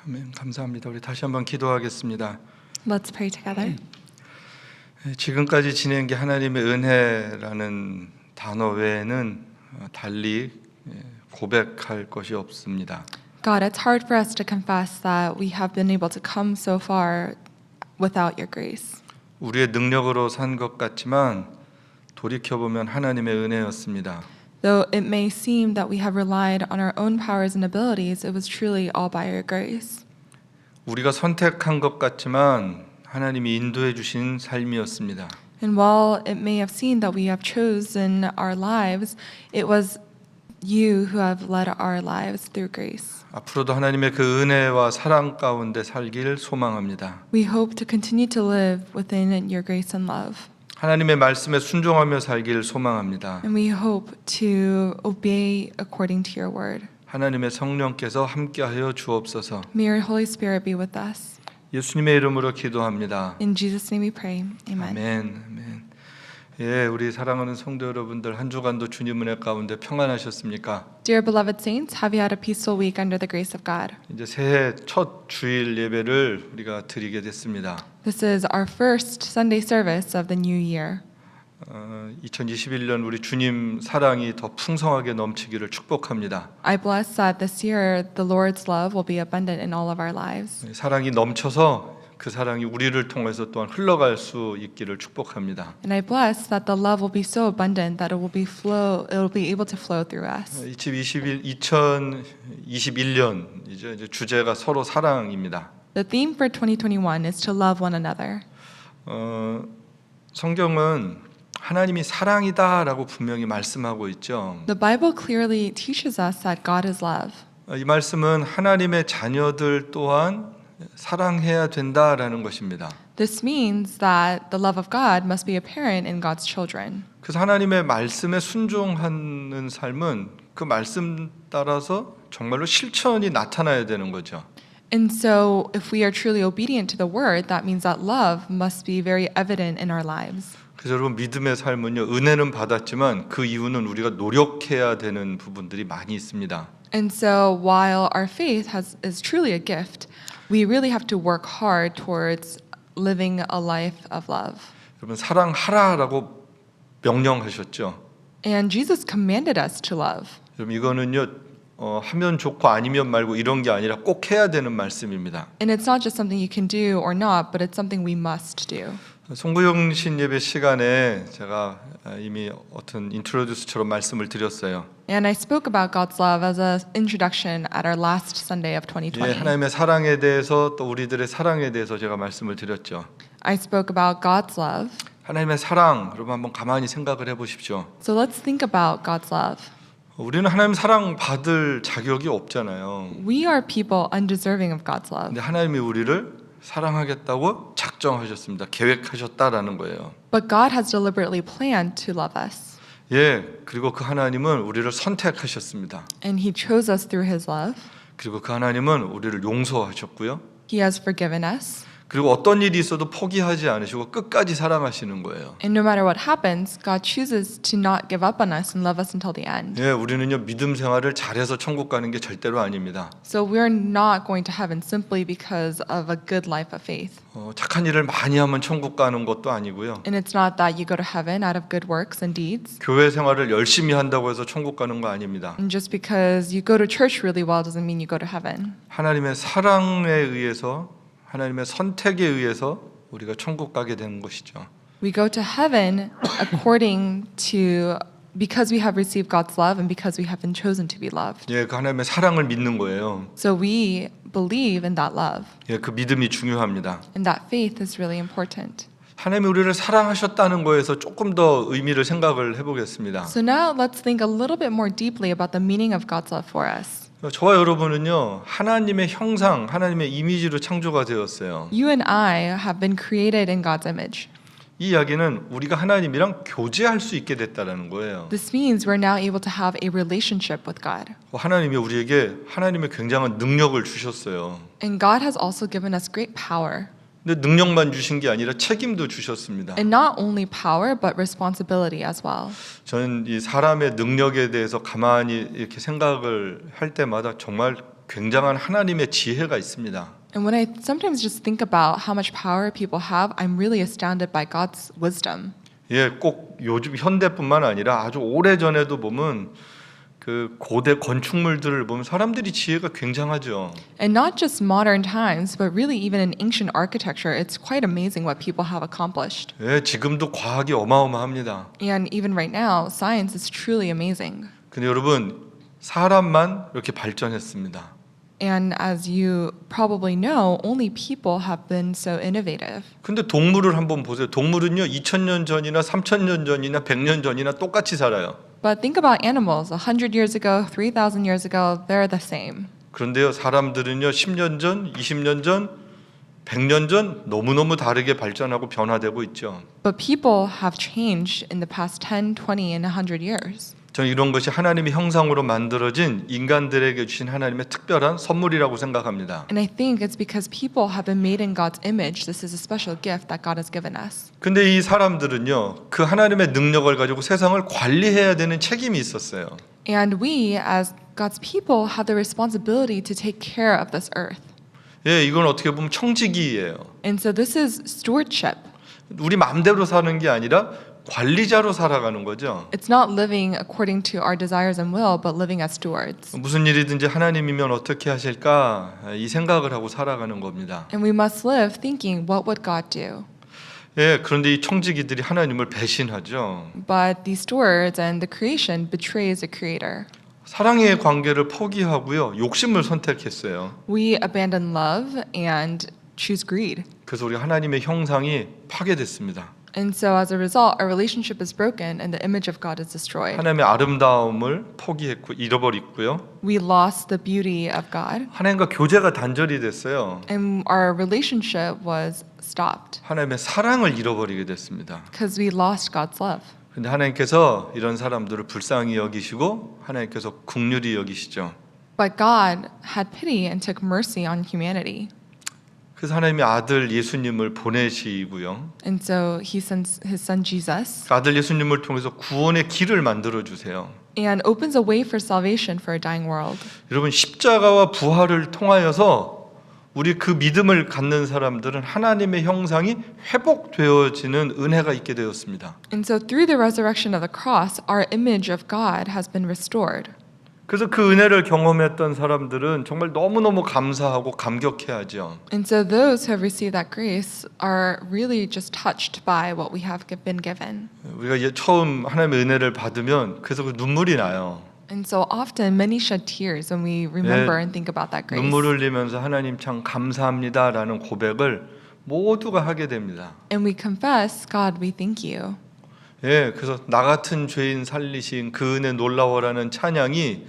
아멘. 감사합니다. 우리 다시 한번 기도하겠습니다. Let's pray together. 지금까지 지낸 게 하나님의 은혜라는 단어 외에는 달리 고백할 것이 없습니다. God, it's hard for us to confess that we have been able to come so far without your grace. 우리의 능력으로 산 것 같지만 돌이켜보면 하나님의 은혜였습니다. Though it may seem that we have relied on our own powers and abilities, it was truly all by your grace. 우리가 선택한 것 같지만 하나님이 인도해 주신 삶이었습니다. And while it may have seemed that we have chosen our lives, it was you who have led our lives through grace. 앞으로도 하나님의 그 은혜와 사랑 가운데 살길 소망합니다. We hope to continue to live within your grace and love. 하나님의 말씀에 순종하며 살길 소망합니다. And we hope to obey according to your word. 하나님의 성령께서 함께하여 주옵소서. May your Holy Spirit be with us. 예수님의 이름으로 기도합니다. In Jesus' name we pray. Amen. 아멘. 아멘. 예, 우리 사랑하는 성도 여러분들 한 주간도 주님 은혜 가운데 평안하셨습니까? Dear beloved saints, have you had a peaceful week under the grace of God? 이제 새해 첫 주일 예배를 우리가 드리게 됐습니다. This is our first Sunday service of the new year. 2021년 우리 주님 사랑이 더 풍성하게 넘치기를 축복합니다. I bless that this year the Lord's love will be abundant in all of our lives. 사랑이 넘쳐서 그 사랑이 우리를 통해서 또한 흘러갈 수 있기를 축복합니다. And I bless that the love will be so abundant that it will be able to flow through us. 2021년 이제 주제가 서로 사랑입니다. The theme for 2021 is to love one another. 성경은 하나님이 사랑이다라고 분명히 말씀하고 있죠. The Bible clearly teaches us that God is love. 이 말씀은 하나님의 자녀들 또한 사랑해야 된다라는 것입니다. This means that the love of God must be apparent in God's children. 그래서 하나님의 말씀에 순종하는 삶은 그 말씀 따라서 정말로 실천이 나타나야 되는 거죠. And so if we are truly obedient to the word, that means that love must be very evident in our lives. 그래서 여러분 믿음의 삶은요, 은혜는 받았지만 그 이유는 우리가 노력해야 되는 부분들이 많이 있습니다. And so while our faith is truly a gift, we really have to work hard towards living a life of love. 여러분 사랑하라라고 명령하셨죠. And Jesus commanded us to love. 여러분 이거는요, 하면 좋고 아니면 말고 이런 게 아니라 꼭 해야 되는 말씀입니다. And it's not just something you can do or not, but it's something we must do. 송구영신 예배 시간에 제가 이미 어떤 인트로듀스처럼 말씀을 드렸어요. And I spoke about God's love as an introduction at our last Sunday of 2020. 예, 하나님의 사랑에 대해서 또 우리들의 사랑에 대해서 제가 말씀을 드렸죠. I spoke about God's love. 하나님의 사랑, 여러분 한번 가만히 생각을 해보십시오. So let's think about God's love. 우리는 하나님 사랑 받을 자격이 없잖아요. We are people undeserving of God's love. 근데 하나님이 우리를 사랑하겠다고 작정하셨습니다. 계획하셨다라는 거예요. But God has deliberately planned to love us. 예, 그리고 그 하나님은 우리를 선택하셨습니다. And He chose us through His love. 그리고 그 하나님은 우리를 용서하셨고요. He has forgiven us. 그리고 어떤 일이 있어도 포기하지 않으시고 끝까지 사랑하시는 거예요. And no matter what happens, God chooses to not give up on us and love us until the end. 예, 우리는요 믿음 생활을 잘해서 천국 가는 게 절대로 아닙니다. So we're not going to heaven simply because of a good life of faith. 착한 일을 많이 하면 천국 가는 것도 아니고요. And it's not that you go to heaven out of good works and deeds. 교회 생활을 열심히 한다고 해서 천국 가는 거 아닙니다. And just because you go to church really well doesn't mean you go to heaven. 하나님의 사랑에 의해서 하나님의 선택에 의해서 우리가 천국 가게 되는 것이죠. We go to heaven because we have received God's love and because we have been chosen to be loved. 예, 그 하나님의 사랑을 믿는 거예요. So we believe in that love. 예, 그 믿음이 중요합니다. And that faith is really important. 하나님이 우리를 사랑하셨다는 거에서 조금 더 의미를 생각을 해보겠습니다. So now let's think a little bit more deeply about the meaning of God's love for us. 저와 여러분은요 하나님의 형상, 하나님의 이미지로 창조가 되었어요. You and I have been created in God's image. 이 이야기는 우리가 하나님이랑 교제할 수 있게 됐다라는 거예요. This means we're now able to have a relationship with God. 하나님이 우리에게 하나님의 굉장한 능력을 주셨어요. And God has also given us great power. 근데 능력만 주신 게 아니라 책임도 주셨습니다. And not only power but responsibility as well. 저는 이 사람의 능력에 대해서 가만히 이렇게 생각을 할 때마다 정말 굉장한 하나님의 지혜가 있습니다. And when I sometimes just think about how much power people have, I'm really astounded by God's wisdom. 예, 꼭 요즘 현대뿐만 아니라 아주 오래 전에도 보면 그 고대 건축물들을 보면 사람들이 지혜가 굉장하죠. And not just modern times, but really even in ancient architecture, it's quite amazing what people have accomplished. 예, 지금도 과학이 어마어마합니다. And even right now, science is truly amazing. 근데 여러분 사람만 이렇게 발전했습니다. And as you probably know, only people have been so innovative. 근데 동물을 한번 보세요. 동물은요 2000년 전이나 3000년 전이나 100년 전이나 똑같이 살아요. But think about animals. 100 years ago, 3,000 years ago, they're the same. 그런데요 사람들은요 10년 전, 20년 전, 100년 전 너무너무 다르게 발전하고 변화되고 있죠. But people have changed in the past 10, 20, and 100 years. 저는 이런 것이 하나님의 형상으로 만들어진 인간들에게 주신 하나님의 특별한 선물이라고 생각합니다. And I think it's because people have been made in God's image. This is a special gift that God has given us. 근데 이 사람들은요 그 하나님의 능력을 가지고 세상을 관리해야 되는 책임이 있었어요. And we, as God's people, have the responsibility to take care of this earth. 예, 이건 어떻게 보면 청지기예요. And so this is stewardship. 우리 마음대로 사는 게 아니라 관리자로 살아가는 거죠. It's not living according to our desires and will, but living as stewards. 무슨 일이든지 하나님이면 어떻게 하실까 이 생각을 하고 살아가는 겁니다. And we must live thinking, what would God do? 예, 그런데 이 청지기들이 하나님을 배신하죠. But the stewards and the creation betrays the creator. 사랑의 관계를 포기하고요. 욕심을 선택했어요. We abandon love and choose greed. 그래서 우리 하나님의 형상이 파괴됐습니다. And so as a result, our relationship is broken and the image of God is destroyed. 하나님의 아름다움을 포기했고 잃어버렸고요. We lost the beauty of God 하나님과 교제가 단절이 됐어요. and our relationship was stopped 하나님의 사랑을 잃어버리게 됐습니다. because we lost God's love. 근데 하나님께서 이런 사람들을 불쌍히 여기시고 하나님께서 긍휼히 여기시죠. But God had pity and took mercy on humanity. 그래서 하나님의 아들 예수님을 보내시고요. And so he sends his son Jesus 그 아들 예수님을 통해서 구원의 길을 만들어 주세요. and opens a way for salvation for a dying world. 여러분 십자가와 부활을 통하여서 우리 그 믿음을 갖는 사람들은 하나님의 형상이 회복되어지는 은혜가 있게 되었습니다. And so through the resurrection of the cross, our image of God has been restored. 그래서 그 은혜를 경험했던 사람들은 정말 너무너무 감사하고 감격해하죠. And so those who have received that grace are really just touched by what we have been given. 우리가 처음 하나님의 은혜를 받으면 그래서 그 눈물이 나요. And so often many shed tears when we remember and think about that grace. 눈물 흘리면서 하나님 참 감사합니다라는 고백을 모두가 하게 됩니다. And we confess, God, we thank you. 예, 그래서 나 같은 죄인 살리신 그 은혜 놀라워라는 찬양이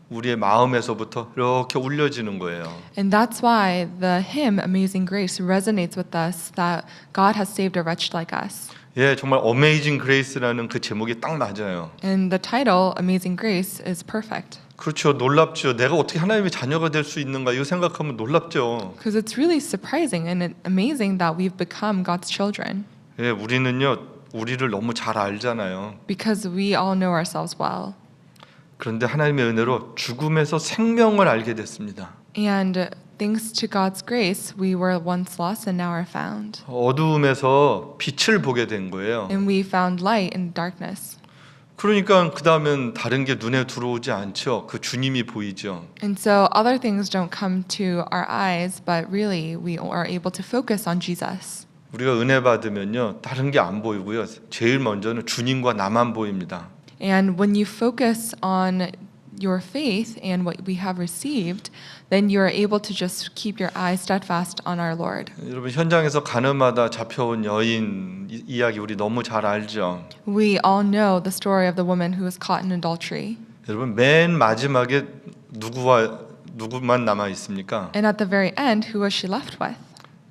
우리의 마음에서부터 이렇게 울려지는 거예요. And that's why the hymn Amazing Grace resonates with us that God has saved a wretch like us. 예, 정말 Amazing Grace라는 그 제목이 딱 맞아요. And the title Amazing Grace is perfect. 그렇죠, 놀랍죠. 내가 어떻게 하나님의 자녀가 될 수 있는가 이거 생각하면 놀랍죠. Because it's really surprising and amazing that we've become God's children. 예, 우리는요, 우리를 너무 잘 알잖아요. Because we all know ourselves well. 그런데 하나님의 은혜로 죽음에서 생명을 알게 됐습니다. And thanks to God's grace, we were once lost and now are found. 어두움에서 빛을 보게 된 거예요. And we found light in darkness. 그러니까 그 다음엔 다른 게 눈에 들어오지 않죠. 그 주님이 보이죠. And so other things don't come to our eyes, but really we are able to focus on Jesus. 우리가 은혜 받으면요, 다른 게 안 보이고요. 제일 먼저는 주님과 나만 보입니다. And when you focus on your faith and what we have received, then you are able to just keep your eyes steadfast on our Lord. 여러분 현장에서 가늠하다 잡혀온 여인 이야기 우리 너무 잘 알죠. We all know the story of the woman who was caught in adultery. 여러분 맨 마지막에 누구만 남아 있습니까? And at the very end, who was she left with?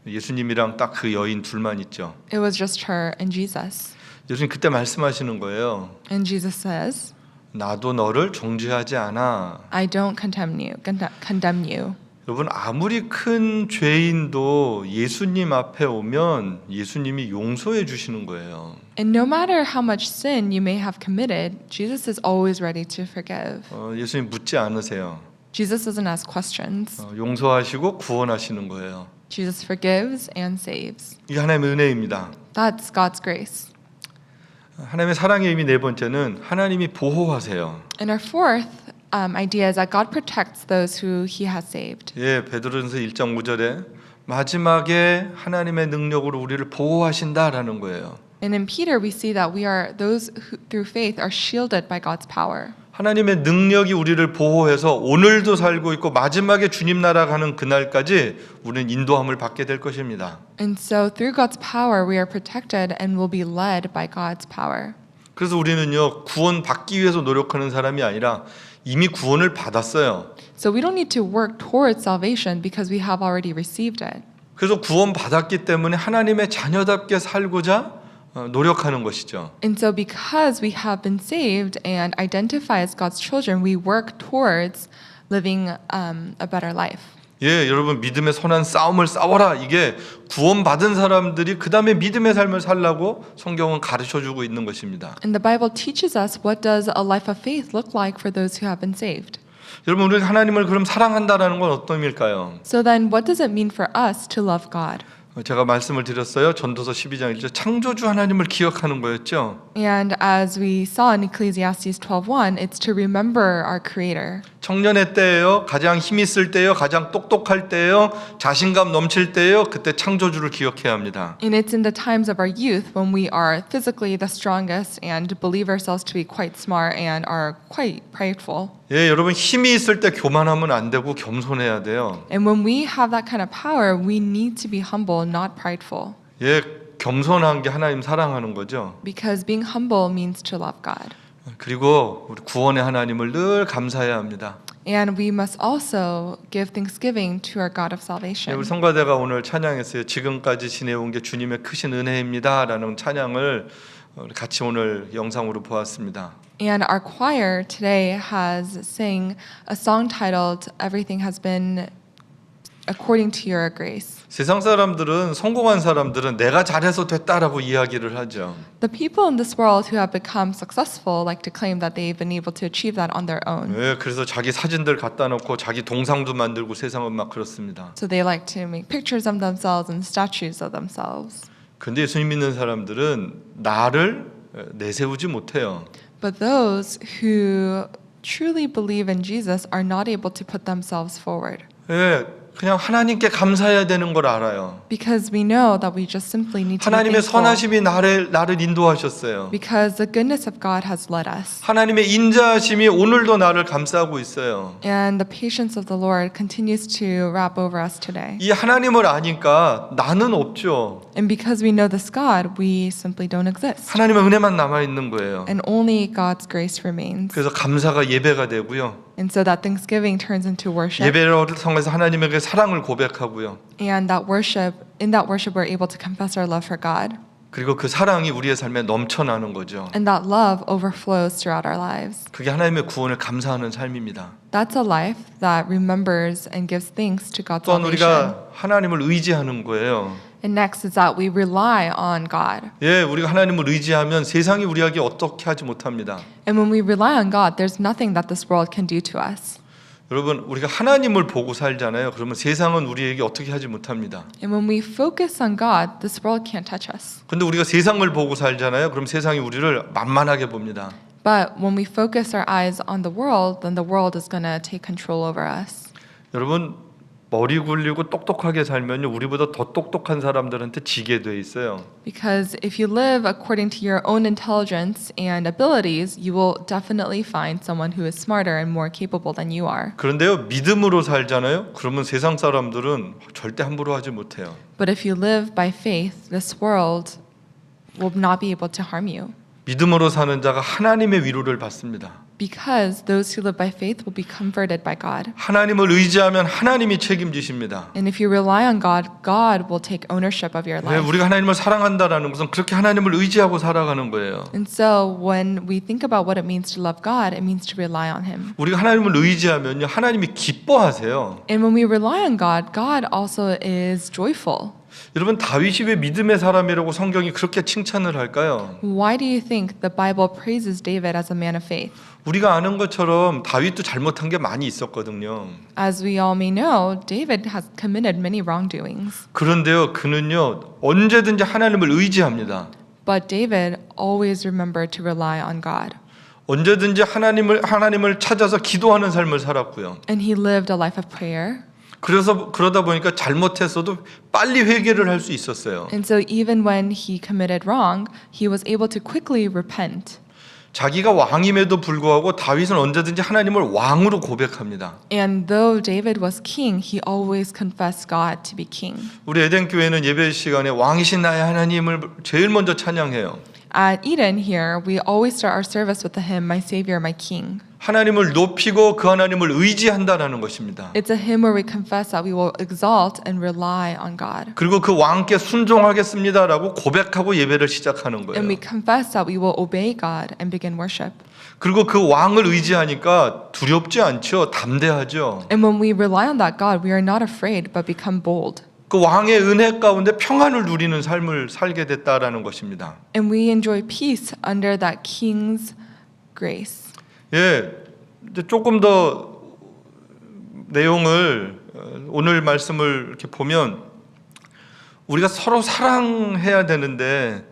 예수님이랑 딱 그 여인 둘만 있죠. It was just her and Jesus. 예수님 그때 말씀하시는 거예요. And Jesus says, 나도 너를 정죄하지 않아. I don't condemn you. 여러분 아무리 큰 죄인도 예수님 앞에 오면 예수님이 용서해 주시는 거예요. And no matter how much sin you may have committed, Jesus is always ready to forgive. 예수님 묻지 않으세요. Jesus doesn't ask questions. 용서하시고 구원하시는 거예요. Jesus forgives and saves. 이게 하나님의 은혜입니다. That's God's grace. 하나님의 사랑의 의미 네 번째는 하나님이 보호하세요. And our fourth idea is that God protects those who He has saved. 예, 베드로전서 1장 5절에 마지막에 하나님의 능력으로 우리를 보호하신다라는 거예요. And in Peter, we see that we are those who, through faith, are shielded by God's power. 하나님의 능력이 우리를 보호해서 오늘도 살고 있고 마지막에 주님 나라 가는 그날까지 우리는 인도함을 받게 될 것입니다. And so through God's power, we are protected and will be led by God's power. 그래서 우리는요 구원 받기 위해서 노력하는 사람이 아니라 이미 구원을 받았어요. So we don't need to work towards salvation because we have already received it. 그래서 구원 받았기 때문에 하나님의 자녀답게 살고자 노력하는 것이죠. And so because we have been saved and identify as God's children, we work towards living a better life. 예, 여러분 믿음의 선한 싸움을 싸워라. 이게 구원받은 사람들이 그 다음에 믿음의 삶을 살라고 성경은 가르쳐주고 있는 것입니다. And the Bible teaches us what does a life of faith look like for those who have been saved. 여러분 우리가 하나님을 그럼 사랑한다라는 건 어떤 의미일까요? So then what does it mean for us to love God? 제가 말씀을 드렸어요. 전도서 12장 1절 창조주 하나님을 기억하는 거였죠. And as we saw in Ecclesiastes 12:1, it's to remember our Creator. 청년의 때예요. 가장 힘 있을 때예요. 가장 똑똑할 때예요. 자신감 넘칠 때예요. 그때 창조주를 기억해야 합니다. And it's in the times of our youth when we are physically the strongest and believe ourselves to be quite smart and are quite prideful. 예, 여러분 힘이 있을 때 교만하면 안 되고 겸손해야 돼요. And when we have that kind of power, we need to be humble, not prideful. 예, 겸손한 게 하나님 사랑하는 거죠. Because being humble means to love God. 그리고 우리 구원의 하나님을 늘 감사해야 합니다. And we must also give thanksgiving to our God of 예, salvation. 우리 성가대가 오늘 찬양했어요. 지금까지 지내온 게 주님의 크신 은혜입니다라는 찬양을 같이 오늘 영상으로 보았습니다. And our choir today has sang a song titled Everything Has Been According to Your Grace. 세상 사람들은 성공한 사람들은 내가 잘해서 됐다라고 이야기를 하죠. The people in this world who have become successful like to claim that they've been able to achieve that on their own. 예, 그래서 자기 사진들 갖다 놓고 자기 동상도 만들고 세상은 막 그렇습니다. So they like to make pictures of themselves and statues of themselves. 근데 예수님 믿는 사람들은 나를 내세우지 못해요. But those who truly believe in Jesus are not able to put themselves forward. 예, 그냥 하나님께 감사해야 되는 걸 알아요. Because we know that we just simply need to be 하나님의 thankful. 선하심이 나를 인도하셨어요. Because the goodness of God has led us. 하나님의 인자하심이 오늘도 나를 감싸고 있어요. And the patience of the Lord continues to wrap over us today. 이 하나님을 아니까 나는 없죠. And because we know this God, we simply don't exist. 하나님의 은혜만 남아 있는 거예요. And only God's grace remains. 그래서 감사가 예배가 되고요. And so that thanksgiving turns into worship. 예배를 통해서 하나님에게 사랑을 고백하고요. And that worship, in that worship, we're able to confess our love for God. 그리고 그 사랑이 우리의 삶에 넘쳐나는 거죠. And that love overflows throughout our lives. 그게 하나님의 구원을 감사하는 삶입니다. That's a life that remembers and gives thanks to God's 또한 salvation. 우리가 하나님을 의지하는 거예요. And next is that we rely on God. 예, 우리가 하나님을 의지하면 세상이 우리에게 어떻게 하지 못합니다. And when we rely on God, there's nothing that this world can do to us. 여러분, 우리가 하나님을 보고 살잖아요. 그러면 세상은 우리에게 어떻게 하지 못합니다. And when we focus on God, this world can't touch us. 근데 우리가 세상을 보고 살잖아요. 그럼 세상이 우리를 만만하게 봅니다. But when we focus our eyes on the world, then the world is going to take control over us. 여러분, 머리 굴리고 똑똑하게 살면요. 우리보다 더 똑똑한 사람들한테 지게 돼 있어요. Because if you live according to your own intelligence and abilities, you will definitely find someone who is smarter and more capable than you are. 그런데요. 믿음으로 살잖아요. 그러면 세상 사람들은 절대 함부로 하지 못해요. But if you live by faith, this world will not be able to harm you. 믿음으로 사는 자가 하나님의 위로를 받습니다. Because those who live by faith will be comforted by God. 하나님을 의지하면 하나님이 책임지십니다. And if you rely on God, God will take ownership of your 네, life. 우리가 하나님을 사랑한다라는 것은 그렇게 하나님을 의지하고 살아가는 거예요. And so when we think about what it means to love God, it means to rely on Him. 우리가 하나님을 의지하면요, 하나님이 기뻐하세요. And when we rely on God, God also is joyful. 여러분 다윗이 왜 믿음의 사람이라고 성경이 그렇게 칭찬을 할까요? Why do you think the Bible praises David as a man of faith? 우리가 아는 것처럼 다윗도 잘못한 게 많이 있었거든요. As we all may know, David has committed many wrongdoings. 그런데요, 그는요 언제든지 하나님을 의지합니다. But David always remembered to rely on God. 언제든지 하나님을 찾아서 기도하는 삶을 살았고요. And he lived a life of prayer. 그래서 그러다 보니까 잘못했어도 빨리 회개를 할 수 있었어요. And so even when he committed wrong, he was able to quickly repent. 자기가 왕임에도 불구하고 다윗은 언제든지 하나님을 왕으로 고백합니다. And though David was king, he always confessed God to be king. 우리 에덴 교회는 예배 시간에 왕이신 나의 하나님을 제일 먼저 찬양해요. At Eden here, we always start our service with the hymn, My Savior, My King. 하나님을 높이고 그 하나님을 의지한다라는 것입니다. It's a hymn where we confess that we will exalt and rely on God. 그리고 그 왕께 순종하겠습니다라고 고백하고 예배를 시작하는 거예요. And we confess that we will obey God and begin worship. 그리고 그 왕을 의지하니까 두렵지 않죠. 담대하죠. And when we rely on that God, we are not afraid but become bold. 그 왕의 은혜 가운데 평안을 누리는 삶을 살게 됐다라는 것입니다. And we enjoy peace under that king's grace. 예, 이제 조금 더 내용을 오늘 말씀을 이렇게 보면 우리가 서로 사랑해야 되는데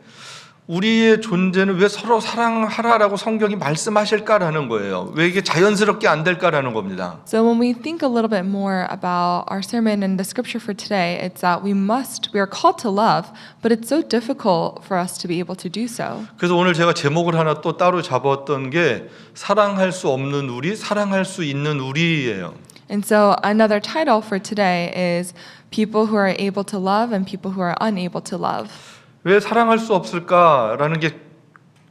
우리의 존재는 왜 서로 사랑하라라고 성경이 말씀하실까라는 거예요. 왜 이게 자연스럽게 안 될까라는 겁니다. So when we think a little bit more about our sermon and the scripture for today, it's that we are called to love, but it's so difficult for us to be able to do so. 그래서 오늘 제가 제목을 하나 또 따로 잡았던 게 사랑할 수 없는 우리, 사랑할 수 있는 우리예요. And so another title for today is people who are able to love and people who are unable to love. 왜 사랑할 수 없을까라는 게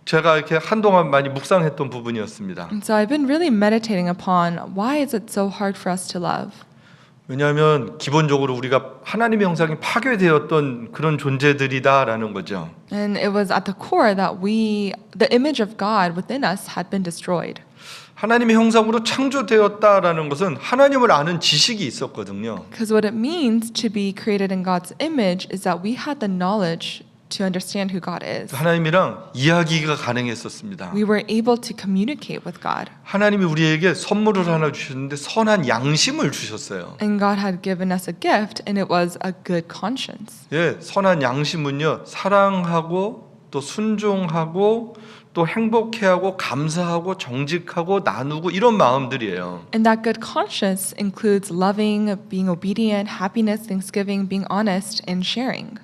제가 이렇게 한동안 많이 묵상했던 부분이었습니다. And so I've been really meditating upon why is it so hard for us to love? 왜냐하면 기본적으로 우리가 하나님의 형상이 파괴되었던 그런 존재들이다라는 거죠. And it was at the core that the image of God within us had been destroyed. 하나님의 형상으로 창조되었다라는 것은 하나님을 아는 지식이 있었거든요. Because what it means to be created in God's image is that we had the knowledge to understand who God is. 하나님이랑 이야기가 가능했었습니다. We were able to communicate with God. 하나님이 우리에게 선물을 하나 주셨는데 선한 양심을 주셨어요. And God had given us a gift, and it was a good conscience. 예, 선한 양심은요 사랑하고 또 순종하고 또 행복해하고 감사하고 정직하고 나누고 이런 마음들이에요. And that good conscience includes loving, being obedient, happiness, thanksgiving, being honest, and sharing.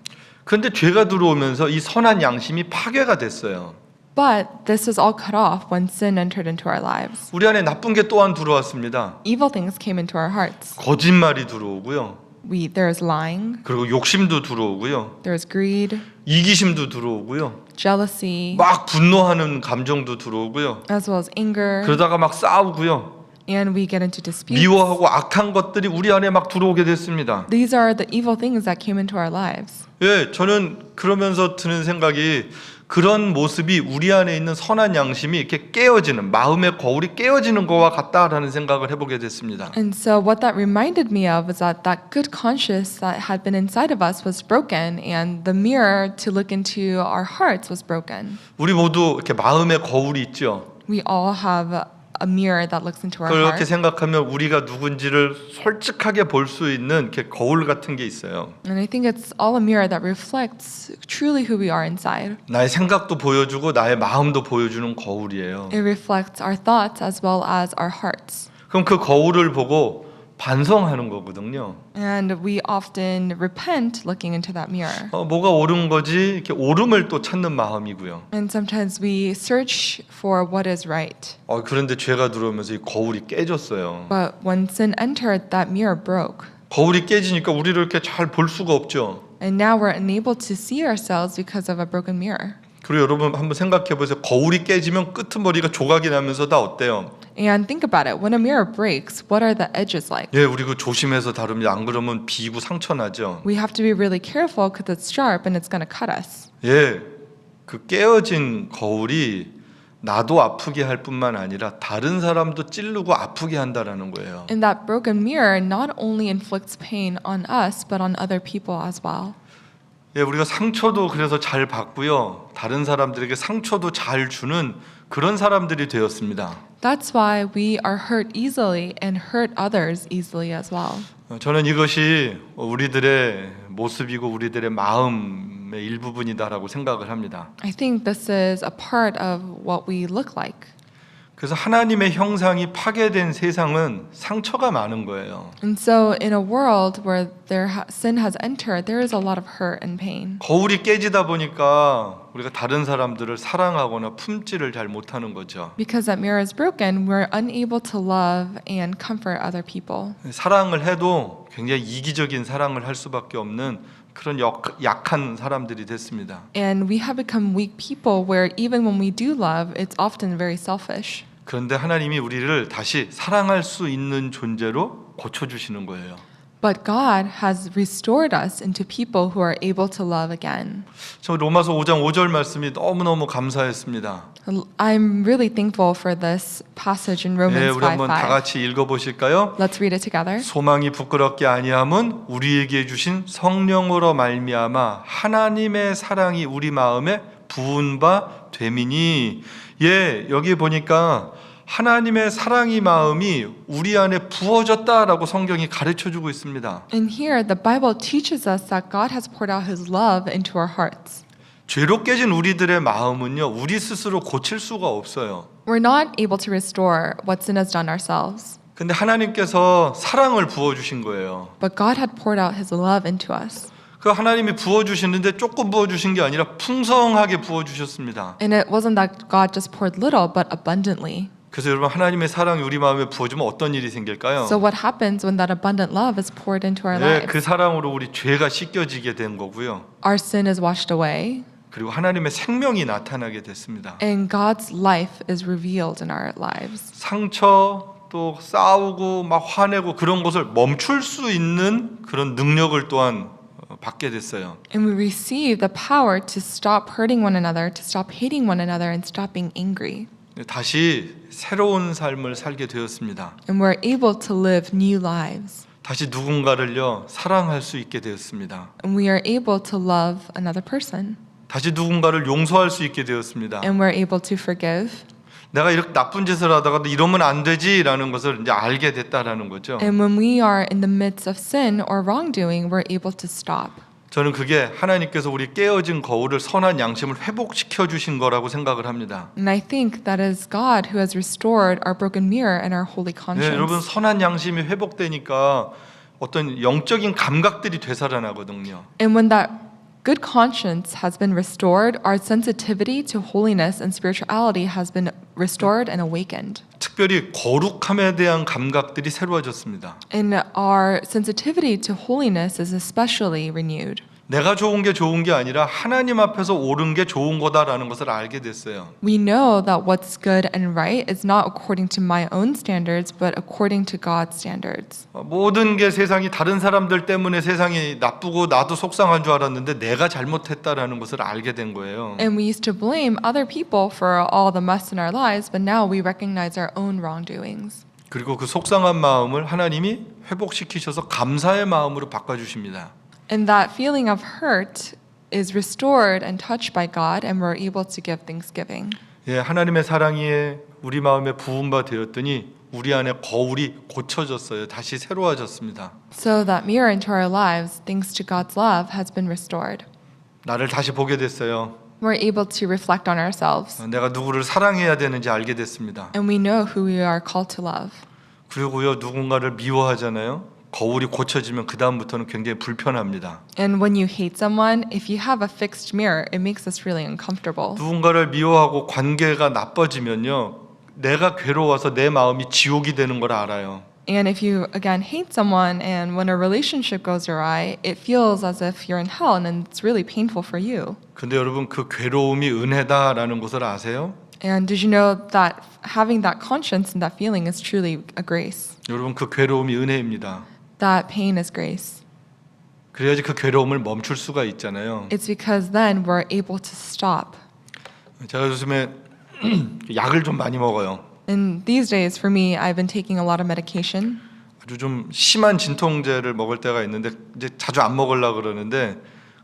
그런데 죄가 들어오면서 이 선한 양심이 파괴가 됐어요. But this was all cut off when sin entered into our lives. 우리 안에 나쁜 게 또한 들어왔습니다. Evil things came into our hearts. 거짓말이 들어오고요. There is lying, 그리고 욕심도 들어오고요. there is greed, 이기심도 들어오고요. jealousy, 막 분노하는 감정도 들어오고요. as well as anger, 그러다가 막 싸우고요. and we get into disputes. 미워하고 악한 것들이 우리 안에 막 들어오게 됐습니다. These are the evil things that came into our lives. 예, 저는 그러면서 드는 생각이 그런 모습이 우리 안에 있는 선한 양심이 이렇게 깨어지는 마음의 거울이 깨어지는 것과 같다라는 생각을 해보게 됐습니다. And so what that reminded me of was that good conscience that had been inside of us was broken, and the mirror to look into our hearts was broken. 우리 모두 이렇게 마음의 거울이 있죠. We all have a mirror that looks into our 그렇게 heart. 생각하면 우리가 누군지를 솔직하게 볼 수 있는 이렇게 거울 같은 게 있어요. And I think it's all a mirror that reflects truly who we are inside. 나의 생각도 보여주고 나의 마음도 보여주는 거울이에요. It reflects our thoughts as well as our hearts. 그럼 그 거울을 보고 반성하는 거거든요. And we often repent looking into that mirror. 뭐가 옳은 거지? 이렇게 옳음을 또 찾는 마음이고요. And sometimes we search for what is right. 그런데 죄가 들어오면서 이 거울이 깨졌어요. But when sin entered, that mirror broke. 거울이 깨지니까 우리를 이렇게 잘 볼 수가 없죠. And now we're unable to see ourselves because of a broken mirror. 그리고 여러분 한번 생각해 보세요. 거울이 깨지면 끄트머리가 조각이 나면서 다 어때요? And think about it. When a mirror breaks, what are the edges like? 예, 우리 그 조심해서 다룹니다. 안 그러면 비고 상처 나죠. We have to be really careful because it's sharp and it's going to cut us. 예, 그 깨어진 거울이 나도 아프게 할 뿐만 아니라 다른 사람도 찌르고 아프게 한다라는 거예요. And that broken mirror not only inflicts pain on us, but on other people as well. 예, 우리가 상처도 그래서 잘 받고요. 다른 사람들에게 상처도 잘 주는 그런 사람들이 되었습니다. That's why we are hurt easily and hurt others easily as well. 저는 이것이 우리들의 모습이고 우리들의 마음의 일부분이다라고 생각을 합니다. I think this is a part of what we look like. 그래서 하나님의 형상이 파괴된 세상은 상처가 많은 거예요. And so in a world where sin has entered, there is a lot of hurt and pain. 거울이 깨지다 보니까 우리가 다른 사람들을 사랑하거나 품지를 잘 못하는 거죠. Because that mirror is broken, we're unable to love and comfort other people. 사랑을 해도 굉장히 이기적인 사랑을 할 수밖에 없는 그런 약한 사람들이 됐습니다. And we have become weak people where even when we do love, it's often very selfish. 그런데 하나님이 우리를 다시 사랑할 수 있는 존재로 고쳐주시는 거예요. But God has restored us into people who are able to love again. 저 로마서 5장 5절 말씀이 너무너무 감사했습니다. I'm really thankful for this passage in 네, Romans 우리 한번 다 5:5. 같이 읽어보실까요? Let's read it together. 소망이 부끄럽게 아니함은 우리에게 주신 성령으로 말미암아 하나님의 사랑이 우리 마음에 부은 바 됨이니. 예, 여기 보니까 하나님의 사랑이 마음이 우리 안에 부어졌다라고 성경이 가르쳐주고 있습니다. And here the Bible teaches us that God has poured out his love into our hearts. 죄로 깨진 우리들의 마음은요, 우리 스스로 고칠 수가 없어요. We're not able to restore what sin has done ourselves. 근데 하나님께서 사랑을 부어주신 거예요. But God had poured out his love into us. 그 하나님이 부어주시는데 조금 부어주신 게 아니라 풍성하게 부어주셨습니다. And it wasn't that God just poured little, but abundantly. 그래서 여러분, 하나님의 사랑이 우리 마음에 부어주면 어떤 일이 생길까요? So what happens when that abundant love is poured into our 네, lives? 그 사랑으로 우리 죄가 씻겨지게 된 거고요. Our sin is washed away, 그리고 하나님의 생명이 나타나게 됐습니다. and God's life is revealed in our lives. 상처 또 싸우고 막 화내고 그런 것을 멈출 수 있는 그런 능력을 또한 받게 됐어요. And we receive the power to stop hurting one another, to stop hating one another, and stop being angry. 다시 새로운 삶을 살게 되었습니다. And we're able to live new lives. 다시 누군가를요, 사랑할 수 있게 되었습니다. And we are able to love another person. 다시 누군가를 용서할 수 있게 되었습니다. And we're able to forgive. 내가 이렇게 나쁜 짓을 하다가도 이러면 안 되지라는 것을 이제 알게 됐다라는 거죠. And when we are in the midst of sin or wrongdoing, we're able to stop. 저는 그게 하나님께서 우리 깨어진 거울을 선한 양심을 회복시켜 주신 거라고 생각을 합니다. And I think that is God who has restored our broken mirror and our holy 네, conscience. 여러분, 선한 양심이 회복되니까 어떤 영적인 감각들이 되살아나거든요. And when that good conscience has been restored, our sensitivity to holiness and spirituality has been restored and awakened. 특별히 거룩함에 대한 감각들이 새로워졌습니다. And our sensitivity to holiness is especially renewed. 내가 좋은 게 좋은 게 아니라 하나님 앞에서 옳은 게 좋은 거다라는 것을 알게 됐어요. We know that what's good and right is not according to my own standards, but according to God's standards. 모든 게 세상이 다른 사람들 때문에 세상이 나쁘고 나도 속상한 줄 알았는데 내가 잘못했다라는 것을 알게 된 거예요. And we used to blame other people for all the mess in our lives, but now we recognize our own wrongdoings. 그리고 그 속상한 마음을 하나님이 회복시키셔서 감사의 마음으로 바꿔주십니다. And that feeling of hurt is restored and touched by God, and we're able to give thanksgiving. 예, 하나님의 사랑이 우리 마음에 부은 바 되었더니 우리 안에 거울이 고쳐졌어요. 다시 새로워졌습니다. So that mirror into our lives, thanks to God's love, has been restored. 나를 다시 보게 됐어요. We're able to reflect on ourselves, 내가 누구를 사랑해야 되는지 알게 됐습니다. and we know who we are called to love. 그리고요, 누군가를 미워하잖아요. 거울이 고쳐지면 그 다음부터는 굉장히 불편합니다. And when you hate someone, if you have a fixed mirror, it makes us really uncomfortable. 누군가를 미워하고 관계가 나빠지면요, 내가 괴로워서 내 마음이 지옥이 되는 걸 알아요. And if you again hate someone, and when a relationship goes awry, it feels as if you're in hell, and it's really painful for you. 근데 여러분, 그 괴로움이 은혜다라는 것을 아세요? And did you know that having that conscience and that feeling is truly a grace? 여러분, 그 괴로움이 은혜입니다. That pain is grace. 그래야지 그 괴로움을 멈출 수가 있잖아요. It's because then we're able to stop. 제가 요즘에 약을 좀 많이 먹어요. And these days, for me, I've been taking a lot of medication. 아주 좀 심한 진통제를 먹을 때가 있는데 이제 자주 안 먹으려고 그러는데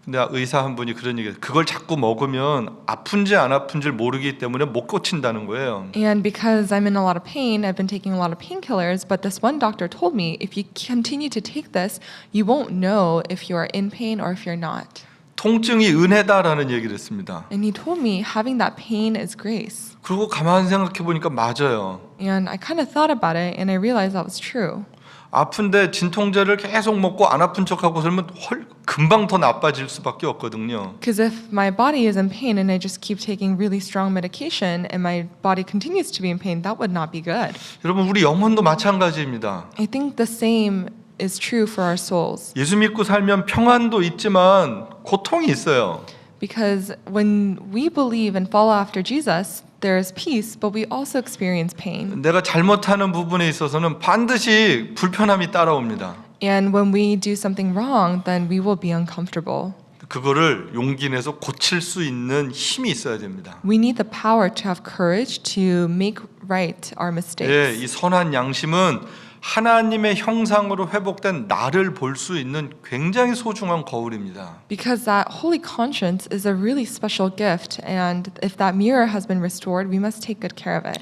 근데 의사 한 분이 그런 얘기해요. 그걸 자꾸 먹으면 아픈지 안 아픈지를 모르기 때문에 못 고친다는 거예요. And because I'm in a lot of pain, I've been taking a lot of painkillers, but this one doctor told me if you continue to take this, you won't know if you are in pain or if you're not. 통증이 은혜다라는 얘기를 했습니다. And he told me having that pain is grace. 그리고 가만히 생각해 보니까 맞아요. And I kind of thought about it and I realized that was true. 아픈데 진통제를 계속 먹고 안 아픈 척하고 살면 금방 더 나빠질 수밖에 없거든요. Because if my body is in pain and I just keep taking really strong medication and my body continues to be in pain, that would not be good. 여러분 우리 영혼도 마찬가지입니다. I think the same is true for our souls. 예수 믿고 살면 평안도 있지만 고통이 있어요. Because when we believe and follow after Jesus, there is peace, but we also experience pain. 내가 잘못하는 부분에 있어서는 반드시 불편함이 따라옵니다. And when we do something wrong, then we will be uncomfortable. 그거를 용기 내서 고칠 수 있는 힘이 있어야 됩니다. We need the power to have courage to make right our mistakes. 예, 이 선한 양심은 하나님의 형상으로 회복된 나를 볼 수 있는 굉장히 소중한 거울입니다. Because that holy conscience is a really special gift, and if that mirror has been restored, we must take good care of it.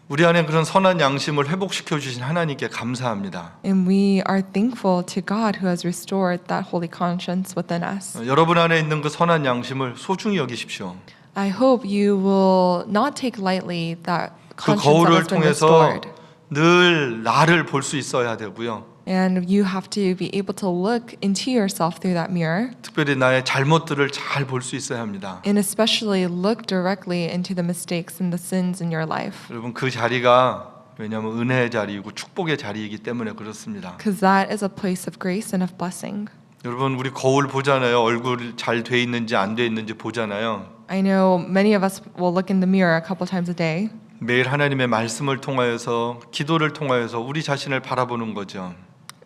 우리 안에 그런 선한 양심을 회복시켜 주신 하나님께 감사합니다. And we are thankful to God who has restored that holy conscience within us. 여러분 안에 있는 그 선한 양심을 소중히 여기십시오. I hope you will not take lightly that 그 conscience that 거울을 has been 통해서 restored. 늘 나를 볼 수 있어야 되고요. And you have to be able to look into yourself through that mirror, 특별히 나의 잘못들을 잘 볼 수 있어야 합니다. and especially look directly into the mistakes and the sins in your life. 여러분 그 자리가 왜냐하면 은혜의 자리이고 축복의 자리이기 때문에 그렇습니다. Because that is a place of grace and of blessing. 여러분 우리 거울 보잖아요. 얼굴 잘 돼 있는지 안 돼 있는지 보잖아요. I know many of us will look in the mirror a couple times a day. 매일 하나님의 말씀을 통하여서 기도를 통하여서 우리 자신을 바라보는 거죠.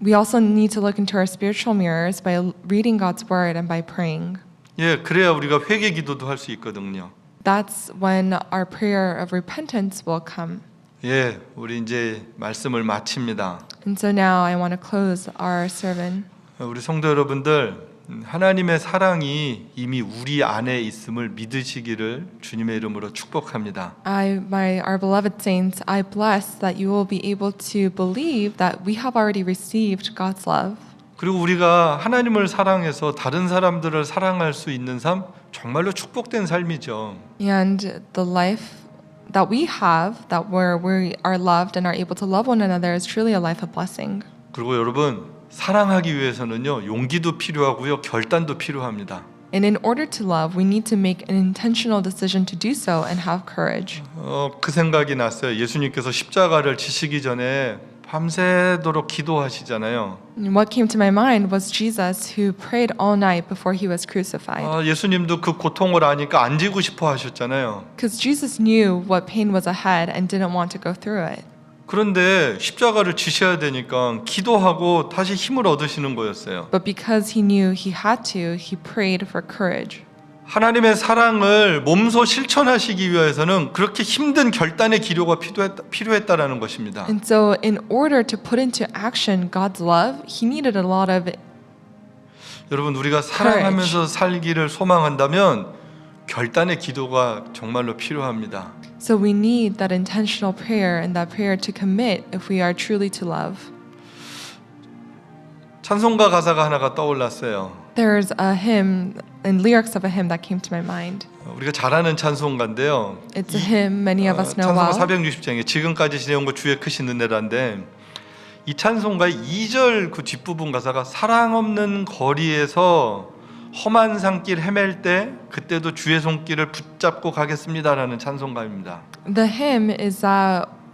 We also need to look into our spiritual mirrors by reading God's word and by praying. 예, 그래야 우리가 회개 기도도 할 수 있거든요. That's when our prayer of repentance will come. 예, 우리 이제 말씀을 마칩니다. And so now I want to close our sermon. 우리 성도 여러분들 하나님의 사랑이 이미 우리 안에 있음을 믿으시기를 주님의 이름으로 축복합니다. Our beloved saints, I bless that you will be able to believe that we have already received God's love. 그리고 우리가 하나님을 사랑해서 다른 사람들을 사랑할 수 있는 삶 정말로 축복된 삶이죠. And the life that we have, that where we are loved and are able to love one another is truly a life of blessing. 그리고 여러분 사랑하기 위해서는요 용기도 필요하고요 결단도 필요합니다. And in order to love, we need to make an intentional decision to do so and have courage. 그 생각이 났어요. 예수님께서 십자가를 지시기 전에 밤새도록 기도하시잖아요. And what came to my mind was Jesus who prayed all night before he was crucified. 예수님도 그 고통을 아니까 안 지고 싶어 하셨잖아요. Because Jesus knew what pain was ahead and didn't want to go through it. 그런데 십자가를 지셔야 되니까 기도하고 다시 힘을 얻으시는 거였어요. But because he knew he had to, he prayed for courage. 하나님의 사랑을 몸소 실천하시기 위해서는 그렇게 힘든 결단의 기료가 필요했다라는 것입니다. And so in order to put into action God's love, he needed a lot of 여러분 우리가 사랑하면서 살기를 소망한다면 결단의 기도가 정말로 필요합니다. So we need that intentional prayer and that prayer to commit if we are truly to love. 찬송가 가사가 하나가 떠올랐어요. There's a hymn and lyrics of a hymn that came to my mind. 우리가 잘 아는 찬송가인데요. It's a hymn many of us know 찬송가 well. 460장에 지금까지 지내온 것 주의 크신 은혜란데 이 찬송가의 2절 그 뒷부분 가사가 사랑 없는 거리에서 험한 산길 헤맬 때 그때도 주의 손길을 붙잡고 가겠습니다라는 찬송가입니다. The hymn is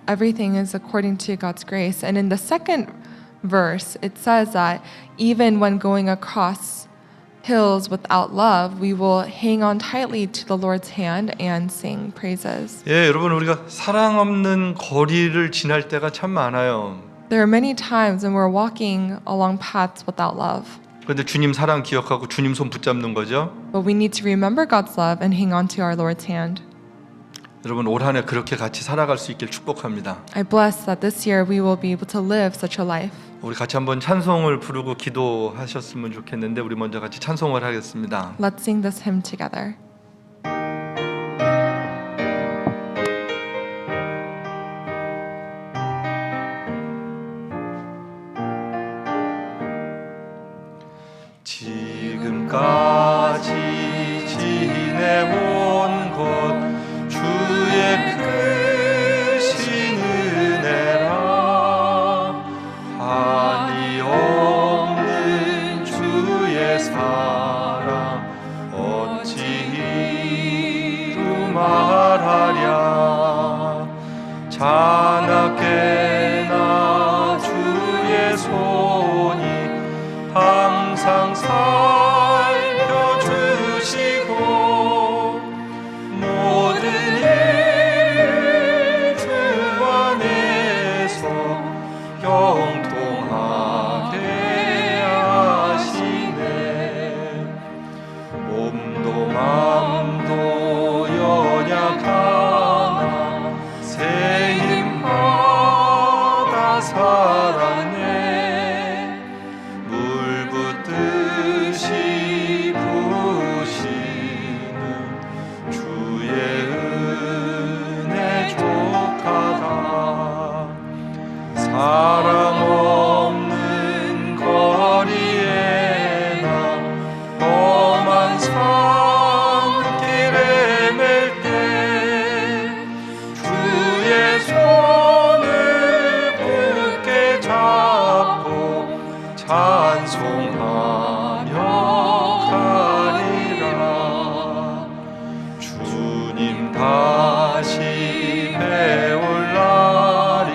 everything is according to God's grace, and in the second verse it says that even when going across hills without love, we will hang on tightly to the Lord's hand and sing praises. 예, 여러분 우리가 사랑 없는 거리를 지날 때가 참 많아요. There are many times when we're walking along paths without love. 그런데 주님 사랑 기억하고 주님 손 붙잡는 거죠. But we need to remember God's love and hang on to our Lord's hand. 여러분 올 한 해 그렇게 같이 살아갈 수 있길 축복합니다. I bless that this year we will be able to live such a life. 우리 같이 한번 찬송을 부르고 기도하셨으면 좋겠는데 우리 먼저 같이 찬송을 하겠습니다. Let's sing this hymn together. 지금까지 지내온 것 주의 크신 은혜라 한이 없는 주의 사랑 어찌 이루 말하랴 자나깨나 주의 손이 항상 살펴주시고 모든 일을 주 안에서 형통하게 하시네 몸도 맘도 연약하나 새 힘 받아 살았네 듯이 부시는 주의 은혜 족하다 사랑 없는 거리에 나 험한 산길에 맬 때 주의 손을 굳게 잡고 찬송하며 가리라 주님 다시 배울 날이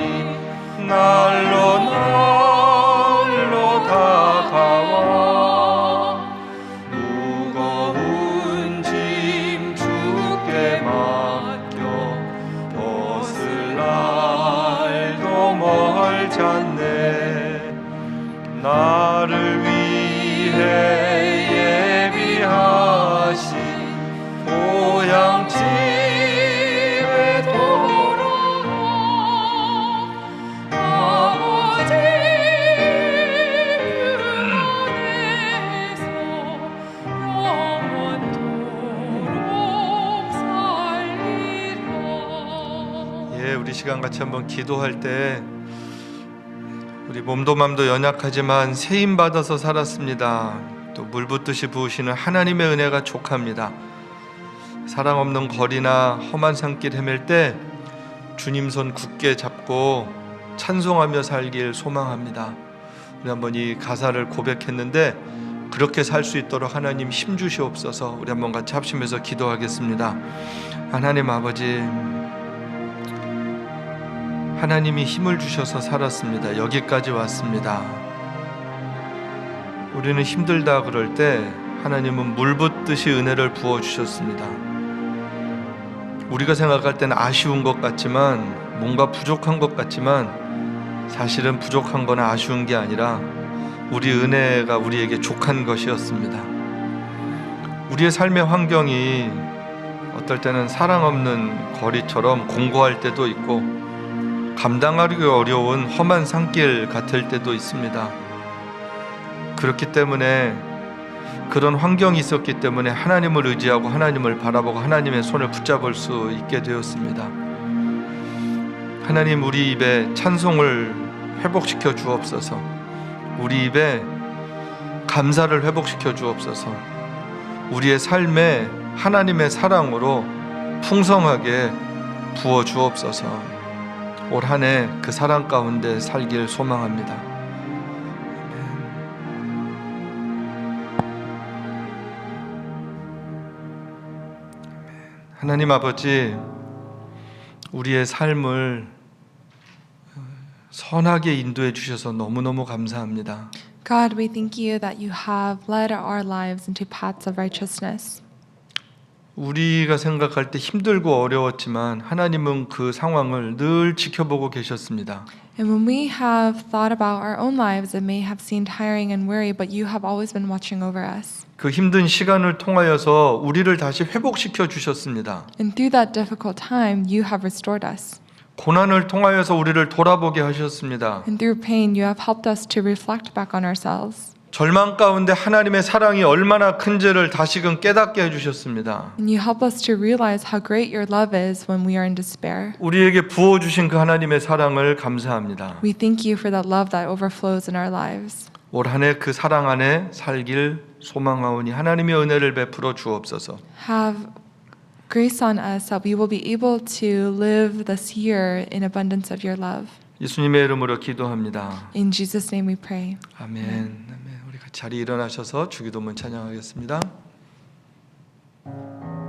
날로 날로 다가와 무거운 짐 주께 맡겨 벗을 날도 멀잖네 나를 위해 예비하신 고향 집에 돌아가 아버지 안에서 영원토록 살리라. 예, 우리 시간 같이 한번 기도할 때 우리 몸도 맘도 연약하지만 세임 받아서 살았습니다. 또 물 붓듯이 부으시는 하나님의 은혜가 족합니다. 사랑 없는 거리나 험한 산길 헤맬 때 주님 손 굳게 잡고 찬송하며 살길 소망합니다. 우리 한번 이 가사를 고백했는데 그렇게 살 수 있도록 하나님 힘 주시옵소서. 우리 한번 같이 합심해서 기도하겠습니다. 하나님 아버지, 하나님이 힘을 주셔서 살았습니다. 여기까지 왔습니다. 우리는 힘들다 그럴 때 하나님은 물 붓듯이 은혜를 부어주셨습니다. 우리가 생각할 때는 아쉬운 것 같지만 뭔가 부족한 것 같지만 사실은 부족한 건 아쉬운 게 아니라 우리 은혜가 우리에게 족한 것이었습니다. 우리의 삶의 환경이 어떨 때는 사랑 없는 거리처럼 공고할 때도 있고 감당하기 어려운 험한 산길 같을 때도 있습니다. 그렇기 때문에 그런 환경이 있었기 때문에 하나님을 의지하고 하나님을 바라보고 하나님의 손을 붙잡을 수 있게 되었습니다. 하나님, 우리 입에 찬송을 회복시켜 주옵소서. 우리 입에 감사를 회복시켜 주옵소서. 우리의 삶에 하나님의 사랑으로 풍성하게 부어 주옵소서. 올 한 해 그 사랑 가운데 살길 소망합니다. 하나님 아버지, 우리의 삶을 선하게 인도해 주셔서 너무너무 감사합니다. God, we thank you that you have led our lives into paths of righteousness. 우리가 생각할 때 힘들고 어려웠지만 하나님은 그 상황을 늘 지켜보고 계셨습니다. And when we have thought about our own lives, it may have seemed tiring and weary, but you have always been watching over us. 그 힘든 시간을 통하여서 우리를 다시 회복시켜 주셨습니다. And through that difficult time, you have restored us. 고난을 통하여서 우리를 돌아보게 하셨습니다. And through pain, you have helped us to reflect back on ourselves. 절망 가운데 하나님의 사랑이 얼마나 큰지를 다시금 깨닫게 해주셨습니다. And you help us to realize how great your love is when we are in despair. 우리에게 부어주신 그 하나님의 사랑을 감사합니다. We thank you for that love that overflows in our lives. 올 한 해 그 사랑 안에 살길 소망하오니 하나님의 은혜를 베풀어 주옵소서. Have grace on us that we will be able to live this year in abundance of your love. 예수님의 이름으로 기도합니다. In Jesus' name we pray. 아멘. 아멘. 우리 같이 자리 일어나셔서 주기도문 찬양하겠습니다.